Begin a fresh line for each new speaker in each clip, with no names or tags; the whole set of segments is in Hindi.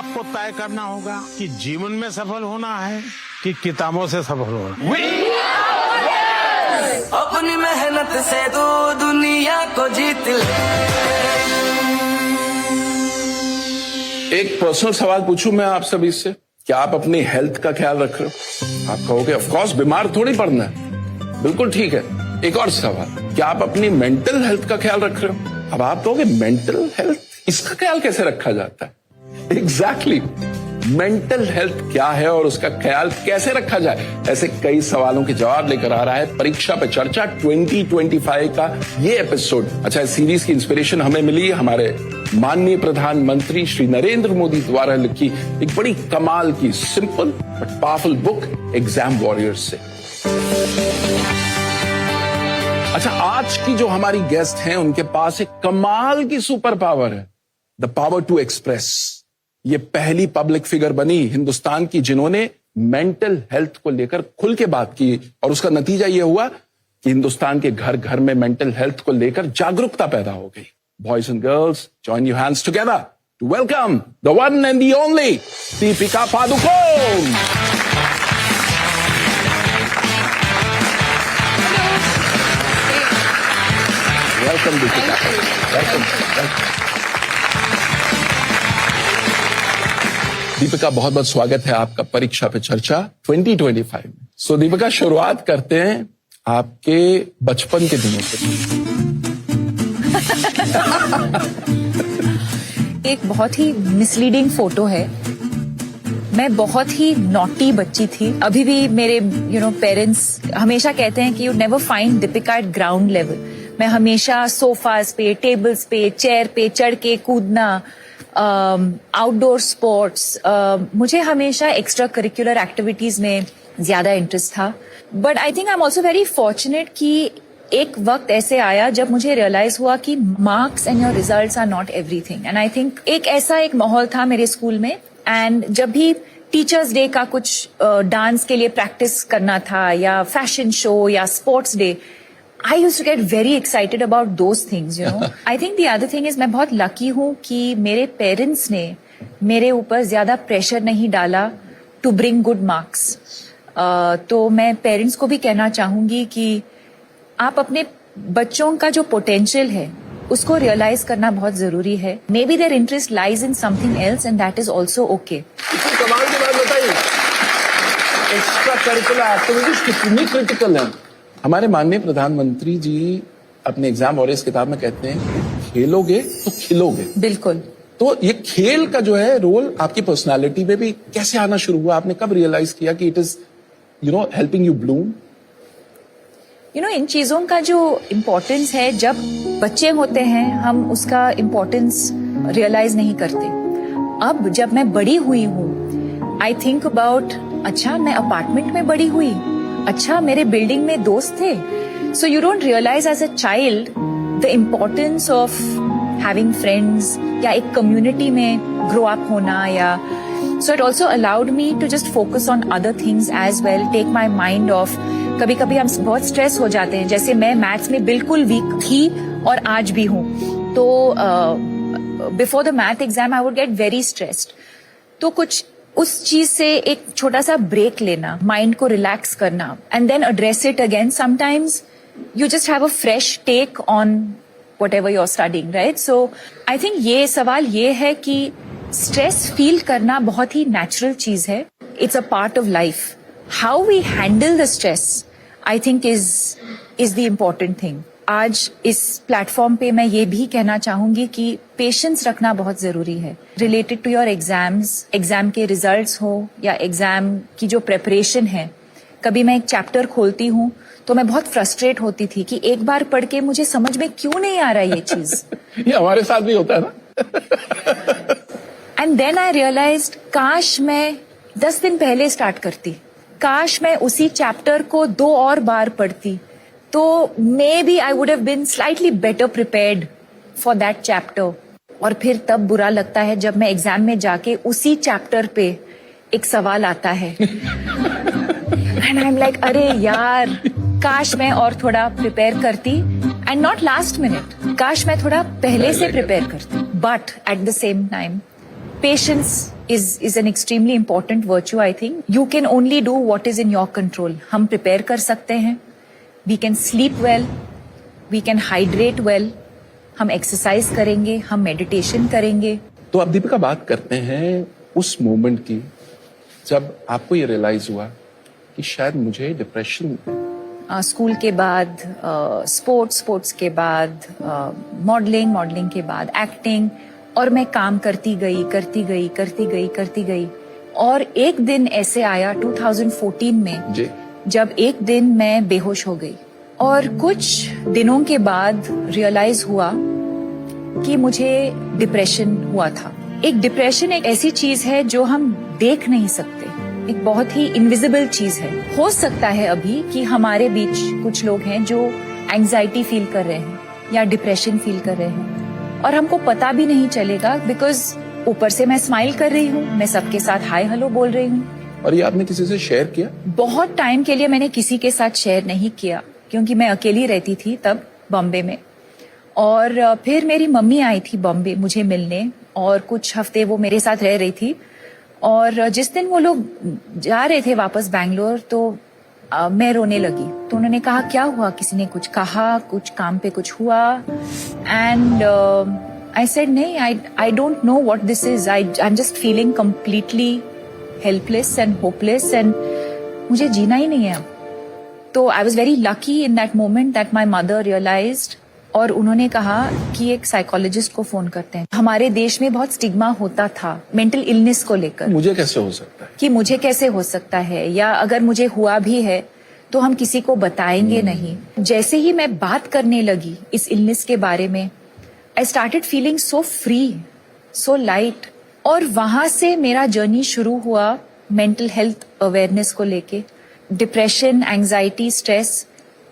आपको तय करना होगा कि जीवन में सफल होना है कि किताबों से सफल होना।
अपनी मेहनत से तू दुनिया को जीत ले।
एक पर्सनल सवाल पूछूं मैं आप सभी से, क्या आप अपनी हेल्थ का ख्याल रख रहे हो? आप कहोगे ऑफ कोर्स, बीमार थोड़ी पड़ना है। बिल्कुल ठीक है। एक और सवाल, क्या आप अपनी मेंटल हेल्थ का ख्याल रख रहे हो? अब आप कहोगे मेंटल हेल्थ, इसका ख्याल कैसे रखा जाता है? एग्जैक्टली, मेंटल हेल्थ क्या है और उसका ख्याल कैसे रखा जाए, ऐसे कई सवालों के जवाब लेकर आ रहा है परीक्षा पे चर्चा 2025 का ये एपिसोड। अच्छा, इस सीरीज की इंस्पिरेशन हमें मिली हमारे माननीय प्रधानमंत्री श्री नरेंद्र मोदी द्वारा लिखी एक बड़ी कमाल की simple but powerful book exam warriors से। अच्छा, आज की जो हमारी गेस्ट हैं उनके पास एक कमाल की सुपर पावर है, द पावर टू एक्सप्रेस। ये पहली पब्लिक फिगर बनी हिंदुस्तान की जिन्होंने मेंटल हेल्थ को लेकर खुल के बात की, और उसका नतीजा ये हुआ कि हिंदुस्तान के घर घर में मेंटल हेल्थ को लेकर जागरूकता पैदा हो गई। Boys and girls, join your hands together to welcome the one and the only Deepika Padukone. Welcome Deepika, welcome. Deepika, बहुत बहुत स्वागत है आपका परीक्षा पे चर्चा 2025 में। सो दीपिका, शुरुआत करते हैं आपके बचपन के दिनों से।
एक बहुत ही मिसलीडिंग फोटो है। मैं बहुत ही नॉटी बच्ची थी। अभी भी मेरे पेरेंट्स हमेशा कहते हैं कि you never find Deepika eight ground level. मैं हमेशा सोफास पे, टेबल्स पे, चेयर पे चढ़ के कूदना, आउटडोर स्पोर्ट्स, मुझे हमेशा एक्स्ट्रा करिकुलर एक्टिविटीज में ज्यादा इंटरेस्ट था। But I think I am also very fortunate कि एक वक्त ऐसे आया जब मुझे रियलाइज हुआ कि marks and your results are not everything. And I think एक माहौल था मेरे स्कूल में, एंड जब भी टीचर्स डे का कुछ डांस के लिए प्रैक्टिस करना था या फैशन शो या sports day, I used to get very excited about those things, you know. I think the other thing is मैं बहुत लकी हूँ कि मेरे पेरेंट्स ने मेरे ऊपर ज्यादा प्रेशर नहीं डाला to bring good marks. तो मैं पेरेंट्स को भी कहना चाहूंगी कि आप अपने बच्चों का जो पोटेंशियल है उसको रियलाइज करना बहुत जरूरी है। Maybe their interest lies in something else and that is also okay.
कमाल की बात बताइए, एक्स्ट्रा करिकुलर एक्टिविटीज कितनी क्रिटिकल है। हमारे माननीय प्रधानमंत्री जी अपने एग्जाम वॉरियर्स किताब में कहते हैं खेलोगे तो खिलोगे।
बिल्कुल।
तो ये खेल का जो है रोल आपकी पर्सनालिटी में भी कैसे आना शुरू हुआ? आपने कब रियलाइज किया कि it is helping you bloom?
इन चीजों का जो इम्पोर्टेंस है, जब बच्चे होते हैं हम उसका इम्पोर्टेंस रियलाइज नहीं करते। अब जब मैं बड़ी हुई हूँ, आई थिंक अबाउट, अच्छा मैं अपार्टमेंट में बड़ी हुई, अच्छा मेरे बिल्डिंग में दोस्त थे। So you don't realise as a child the importance of having friends या एक कम्युनिटी में ग्रो अप होना, या so it also allowed me to just focus on other things as well, take my mind off. कभी कभी हम बहुत स्ट्रेस हो जाते हैं, जैसे मैं मैथ्स में बिल्कुल वीक थी और आज भी हूँ, तो before the math exam I would get very stressed. तो कुछ उस चीज से एक छोटा सा ब्रेक लेना, माइंड को रिलैक्स करना, and then address it again. Sometimes you just have a fresh take on whatever you are studying, right? So I think ये सवाल ये है कि स्ट्रेस फील करना बहुत ही नेचुरल चीज है। It's a part of life. How we handle the stress I think is the important thing. आज इस प्लेटफॉर्म पे मैं ये भी कहना चाहूंगी कि पेशेंस रखना बहुत जरूरी है related to your exams, exam के रिजल्ट्स हो या एग्जाम की जो प्रेपरेशन है। कभी मैं एक चैप्टर खोलती हूँ तो मैं बहुत फ्रस्ट्रेट होती थी कि एक बार पढ़ के मुझे समझ में क्यों नहीं आ रहा ये चीज।
ये हमारे साथ भी होता है ना।
एंड देन आई रियलाइज्ड, काश मैं 10 दिन पहले स्टार्ट करती, काश मैं उसी चैप्टर को 2 और बार पढ़ती, तो may be I would have been slightly better prepared for that chapter. और फिर तब बुरा लगता है जब मैं एग्जाम में जाके उसी चैप्टर पे एक सवाल आता है एंड आई एम लाइक, अरे यार, काश मैं और थोड़ा प्रिपेयर करती, एंड नॉट लास्ट मिनट, काश मैं थोड़ा पहले से प्रिपेयर करती। But at the same time Patience is an extremely important virtue, I think. You can only do what is in your control. हम prepare कर सकते हैं. We can sleep well. We can hydrate well. हम exercise करेंगे, हम meditation करेंगे.
तो अब दीपिका बात करते हैं उस मोमेंट की जब आपको ये रियलाइज हुआ कि शायद मुझे डिप्रेशन
स्कूल के बाद स्पोर्ट्स के बाद मॉडलिंग के बाद एक्टिंग, और मैं काम करती गई और एक दिन ऐसे आया 2014 में
जी।
जब एक दिन मैं बेहोश हो गई और कुछ दिनों के बाद रियलाइज हुआ कि मुझे डिप्रेशन हुआ था। एक डिप्रेशन एक ऐसी चीज है जो हम देख नहीं सकते, एक बहुत ही इनविजिबल चीज है। हो सकता है अभी कि हमारे बीच कुछ लोग हैं जो एंजाइटी फील कर रहे हैं या डिप्रेशन फील कर रहे हैं और हमको पता भी नहीं चलेगा, बिकॉज ऊपर से मैं स्माइल कर रही हूँ, मैं सबके साथ हाय हेलो बोल रही हूँ।
और ये आपने किसी से शेयर किया?
बहुत टाइम के लिए मैंने किसी के साथ शेयर नहीं किया क्योंकि मैं अकेली रहती थी तब बॉम्बे में। और फिर मेरी मम्मी आई थी बॉम्बे मुझे मिलने और कुछ हफ्ते वो मेरे साथ रह रही थी। और जिस दिन वो लोग जा रहे थे वापस बैंगलोर तो मैं रोने लगी। तो उन्होंने कहा क्या हुआ, किसी ने कुछ कहा, कुछ काम पे कुछ हुआ? एंड आई सेड नहीं, I don't know what this is, I am just feeling completely helpless and hopeless and मुझे जीना ही नहीं है अब। तो I was very lucky in that moment that my mother realised और उन्होंने कहा कि एक साइकोलॉजिस्ट को फोन करते हैं। हमारे देश में बहुत स्टिग्मा होता था मेंटल इलनेस को लेकर,
मुझे कैसे हो सकता है,
कि मुझे कैसे हो सकता है, या अगर मुझे हुआ भी है तो हम किसी को बताएंगे नहीं। जैसे ही मैं बात करने लगी इस इलनेस के बारे में, I started feeling so free, so light. और वहां से मेरा जर्नी शुरू हुआ मेंटल हेल्थ अवेयरनेस को लेके। डिप्रेशन, एंजाइटी, स्ट्रेस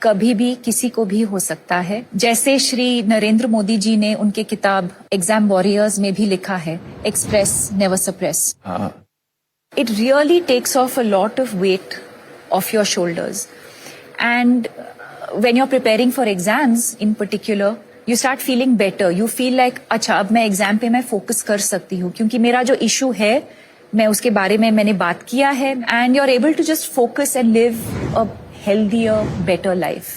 कभी भी किसी को भी हो सकता है। जैसे श्री नरेंद्र मोदी जी ने उनके किताब एग्जाम वॉरियर्स में भी लिखा है, express never suppress. It really takes off a lot of weight off your shoulders. And when you're preparing for exams in particular, you start feeling better. You feel like, अच्छा अब मैं एग्जाम पे मैं फोकस कर सकती हूँ क्योंकि मेरा जो इशू है मैं उसके बारे में मैंने बात किया है। And you're able to just focus and live a healthier, better life.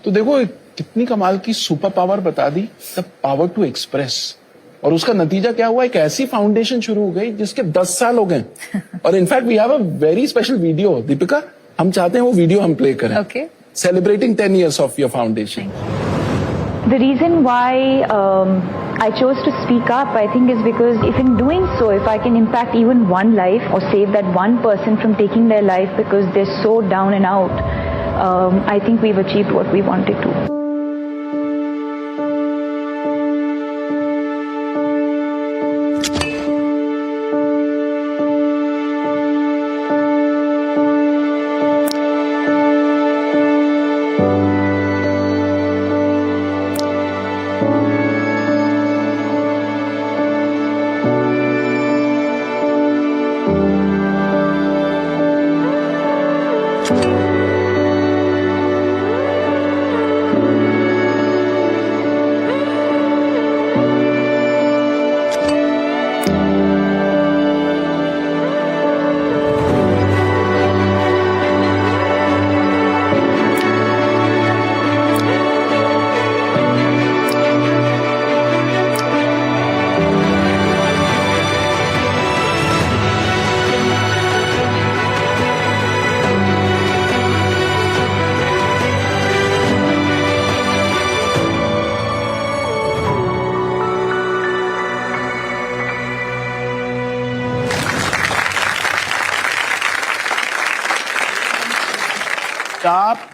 तो देखो कितनी कमाल की सुपर पावर बता दी, द पावर टू एक्सप्रेस। और उसका नतीजा क्या हुआ, एक ऐसी फाउंडेशन शुरू हो गई जिसके 10 साल हो गए। और in fact we have a very special video. Deepika, हम चाहते हैं वो वीडियो हम प्ले करें।
Okay.
Celebrating 10 years of your foundation.
The reason why I chose to speak up, I think, is because if in doing so, if I can impact even one life or save that one person from taking their life because they're so down and out, I think we've achieved what we wanted to.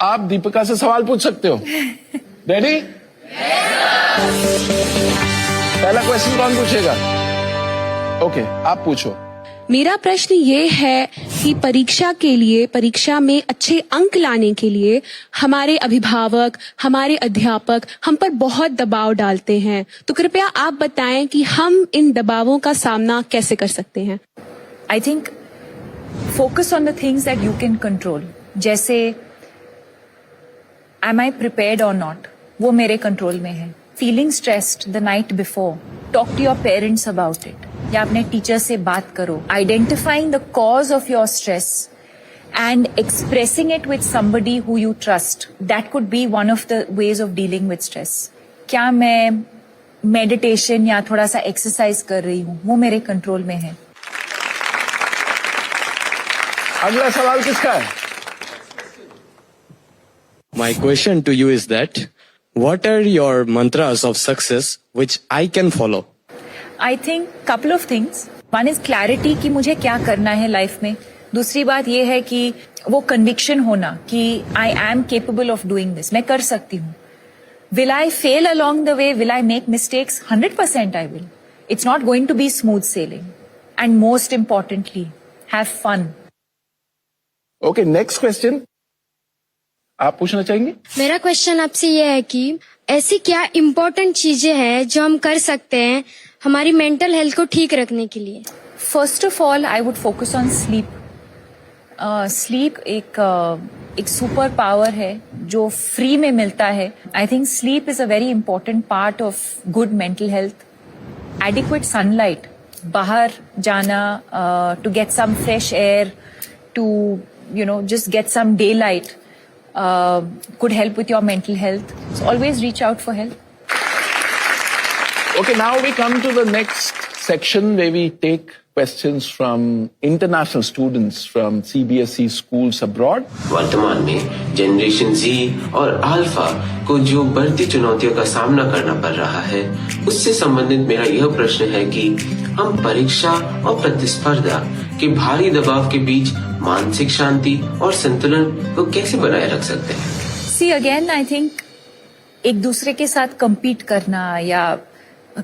आप दीपिका से सवाल पूछ सकते हो। रेडी? पहला क्वेश्चन कौन पूछेगा? ओके, आप पूछो।
मेरा प्रश्न ये है कि परीक्षा में अच्छे अंक लाने के लिए हमारे अभिभावक, हमारे अध्यापक हम पर बहुत दबाव डालते हैं, तो कृपया आप बताएं कि हम इन दबावों का सामना कैसे कर सकते हैं।
I think focus on the things that you can control. जैसे एम आई प्रिपेयर्ड और नॉट, वो मेरे कंट्रोल में है। Feeling stressed the night before, talk to your parents about it. या अपने टीचर से बात करो. Identifying the cause of your stress and expressing it with somebody who you trust. That could be one of the ways of dealing with stress. क्या मैं मेडिटेशन या थोड़ा सा एक्सरसाइज कर रही हूँ, वो मेरे कंट्रोल में है.
अगला सवाल किसका है?
My question to you is that what are your mantras of success which I can follow?
I think couple of things. One is clarity कि मुझे क्या करना है लाइफ में. दूसरी बात ये है कि वो कन्विक्शन होना कि I am capable of doing this. मैं कर सकती हूँ. Will I fail along the way? Will I make mistakes? 100% I will. It's not going to be smooth sailing. And most importantly, have fun.
Okay, next question आप पूछना चाहेंगे?
मेरा क्वेश्चन आपसे ये है कि ऐसी क्या इम्पोर्टेंट चीजें हैं जो हम कर सकते हैं हमारी मेंटल हेल्थ को ठीक रखने के लिए?
First of all, I would focus on sleep. Sleep एक सुपर पावर है जो फ्री में मिलता है. I think sleep is a very important part of good mental health. Adequate sunlight, बाहर जाना, to get some fresh air, to just get some daylight could help with your mental health. So always reach out for help.
Okay, now we come to the next section where we take questions from international students from CBSE schools abroad.
वर्तमान में जनरेशन Z और अल्फा को जो बढ़ती चुनौतियों का सामना करना पड़ रहा है, उससे संबंधित मेरा यह प्रश्न है कि हम परीक्षा और प्रतिस्पर्धा के भारी दबाव के बीच मानसिक शांति और संतुलन को कैसे बनाए रख सकते हैं?
See again, I think एक दूसरे के साथ compete करना या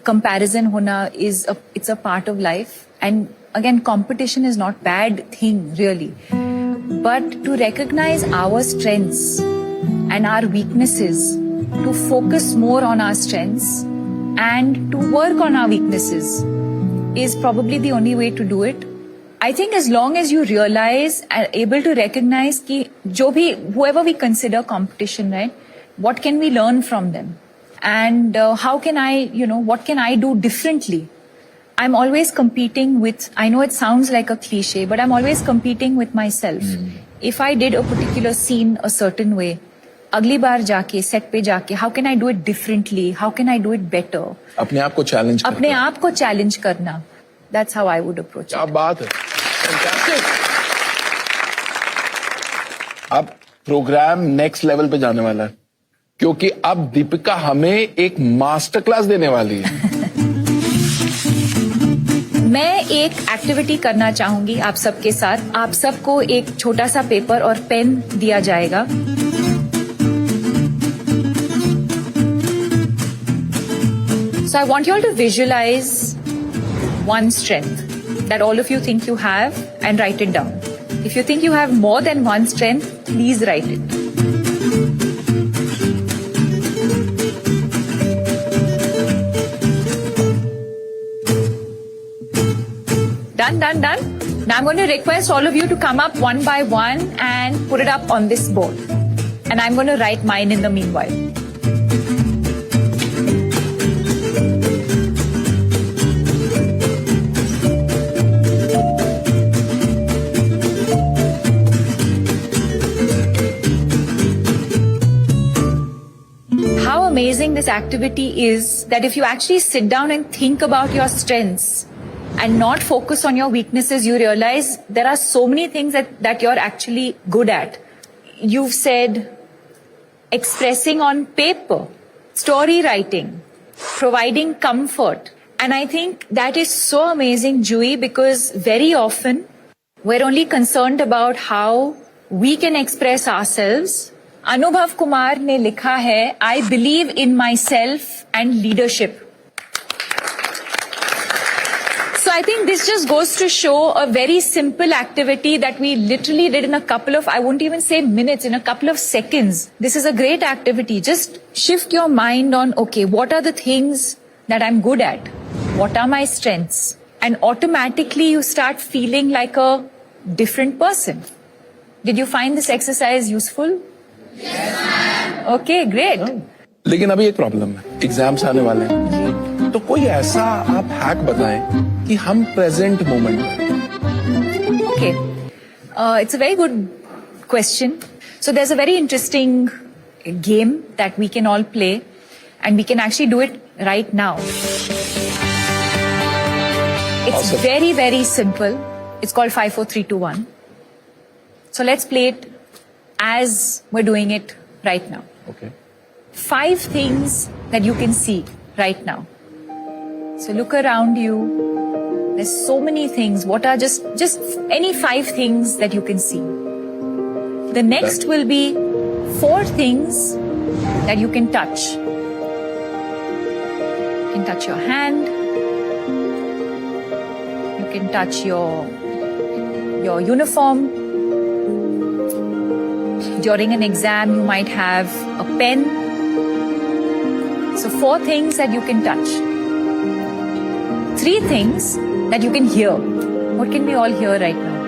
comparison होना it's a part of life. And again, competition is not bad thing really. But to recognize our strengths and our weaknesses, to focus more on our strengths and to work on our weaknesses is probably the only way to do it. I think as long as you realize and able to recognize कि जो भी whoever we consider competition, right? What can we learn from them? And how can I, what can I do differently? I'm always competing with, I know it sounds like a cliche, but I'm always competing with myself. If I did a particular scene a certain way, अगली बार जाके सेट पे जाके how can I do it differently? How can I do it better?
अपने आप को चैलेंज करना.
अपने आप को चैलेंज करना. That's how I would approach
क्या
it.
बात है. Fantastic. अब प्रोग्राम नेक्स्ट लेवल पे जाने वाला है क्योंकि अब दीपिका हमें एक मास्टर क्लास देने वाली है.
मैं एक एक्टिविटी करना चाहूंगी आप सबके साथ. आप सबको एक छोटा सा पेपर और पेन दिया जाएगा. So I want you all to visualize one strength that all of you think you have and write it down. If you think you have more than one strength, please write it. Done. Now I'm going to request all of you to come up one by one and put it up on this board. And I'm going to write mine in the meanwhile. How amazing this activity is that if you actually sit down and think about your strengths and not focus on your weaknesses, you realize there are so many things that you're actually good at. You've said expressing on paper, story writing, providing comfort. And I think that is so amazing, Jui, because very often we're only concerned about how we can express ourselves. Anubhav Kumar ने लिखा है, I believe in myself and leadership. So I think this just goes to show a very simple activity that we literally did in a couple of, I won't even say minutes, in a couple of seconds. This is a great activity. Just shift your mind on, okay, what are the things that I'm good at? What are my strengths? And automatically you start feeling like a different person. Did you find this exercise useful? Yes, ma'am. Okay, great.
लेकिन अभी एक प्रॉब्लम है. एग्जाम्स आने वाले हैं. तो कोई ऐसा आप हैक बताएं कि हम प्रेजेंट मोमेंट में।
Okay. It's a very good question. So there's a very interesting game that we can all play, and we can actually do it right now. It's
Awesome.
very, very simple. It's called 5, 4, 3, 2, 1. So let's play it as we're doing it right now.
Okay.
5 things that you can see right now. So look around you. There's so many things. What are just any 5 things that you can see? The next will be 4 things that you can touch. You can touch your hand. You can touch your uniform. During an exam, you might have a pen. So 4 things that you can touch. 3 things that you can hear. What can we all hear right now?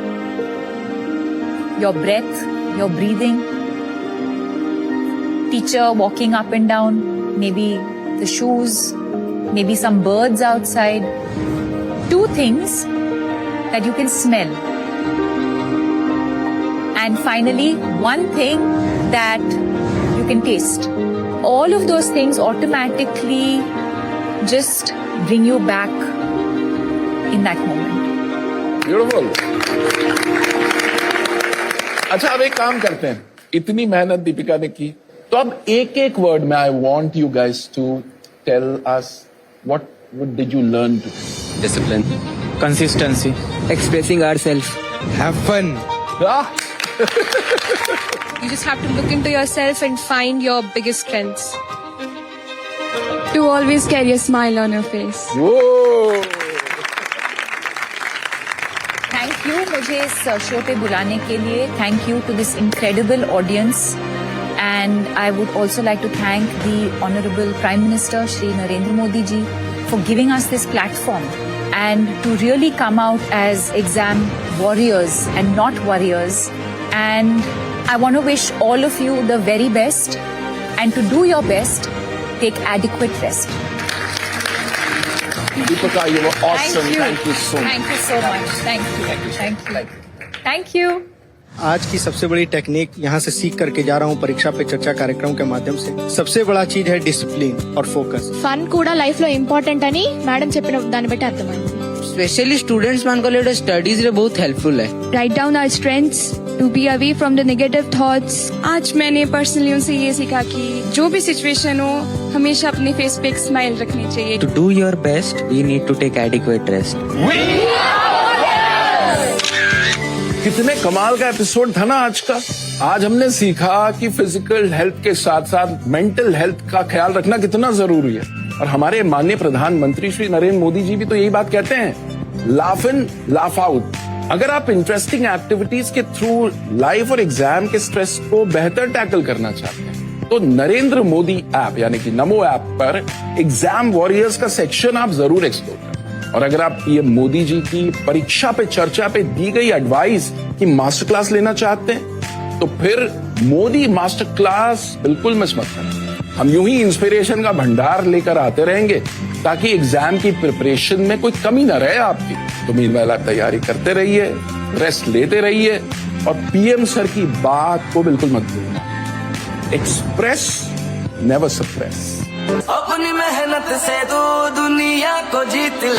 Your breath, your breathing. Teacher walking up and down. Maybe the shoes. Maybe some birds outside. 2 things that you can smell. And finally, 1 thing that you can taste. All of those things automatically just bring you back in that moment.
Beautiful. अच्छा, अब एक काम करते हैं, इतनी मेहनत दीपिका ने की, तो अब एक एक वर्ड में I want you guys to tell us what did you learn too.
Discipline.
Consistency. Expressing ourselves.
Have fun.
You just have to look into yourself and find your biggest strengths. To always carry a smile on your face.
Thank you मुझे इस शो पे बुलाने के लिए. Thank you to this incredible audience. And I would also like to thank the Honorable Prime Minister Shri Narendra Modi ji for giving us this platform and to really come out as exam warriors and not warriors. And I want to wish all of you the very best, and to do your best, take adequate rest.
Deepika, you were awesome. Thank you so much.
Thank you so much. Thank you. Thank you. Thank you.
आज की सबसे बड़ी टेक्निक यहाँ से सीख करके जा रहा हूँ परीक्षा पे चर्चा कार्यक्रम के माध्यम से. सबसे बड़ा चीज है डिसिप्लिन और फोकस.
ఫన్ కూడా లైఫ్ లో ఇంపార్టెంట్ అని మేడం చెప్పిన దాన్ని బట్టి అర్థమైంది.
स्पेशली स्टूडेंट्स मान को लिए स्टडीज रे बहुत हेल्पफुल है.
Write down our strengths to be away from the negative thoughts. आज मैंने पर्सनली उनसे ये सीखा कि जो भी सिचुएशन हो हमेशा अपने फेस पे एक स्माइल रखनी चाहिए.
To do your best we need to take adequate rest.
कितने कमाल का एपिसोड था ना आज का. आज हमने सीखा कि फिजिकल हेल्थ के साथ साथ मेंटल हेल्थ का ख्याल रखना कितना जरूरी है. और हमारे माननीय प्रधानमंत्री श्री नरेंद्र मोदी जी भी तो यही बात कहते हैं, लाफ इन लाफ आउट. अगर आप इंटरेस्टिंग एक्टिविटीज के थ्रू लाइफ और एग्जाम के स्ट्रेस को बेहतर टैकल करना चाहते हैं तो नरेंद्र मोदी ऐप यानी कि नमो ऐप पर एग्जाम वॉरियर्स का सेक्शन आप जरूर एक्सप्लोर करें. और अगर आप ये मोदी जी की परीक्षा पे चर्चा पे दी गई एडवाइस की मास्टर क्लास लेना चाहते हैं तो फिर मोदी मास्टर क्लास बिल्कुल मिस मत करें. हम यूं ही इंस्पिरेशन का भंडार लेकर आते रहेंगे ताकि एग्जाम की प्रिपरेशन में कोई कमी ना रहे आपकी. तो मीनवाइल आप तैयारी करते रहिए, रेस्ट लेते रहिए और पीएम सर की बात को बिल्कुल मत भूलना. Express never suppress.
अपनी मेहनत से तू दुनिया को जीत ले.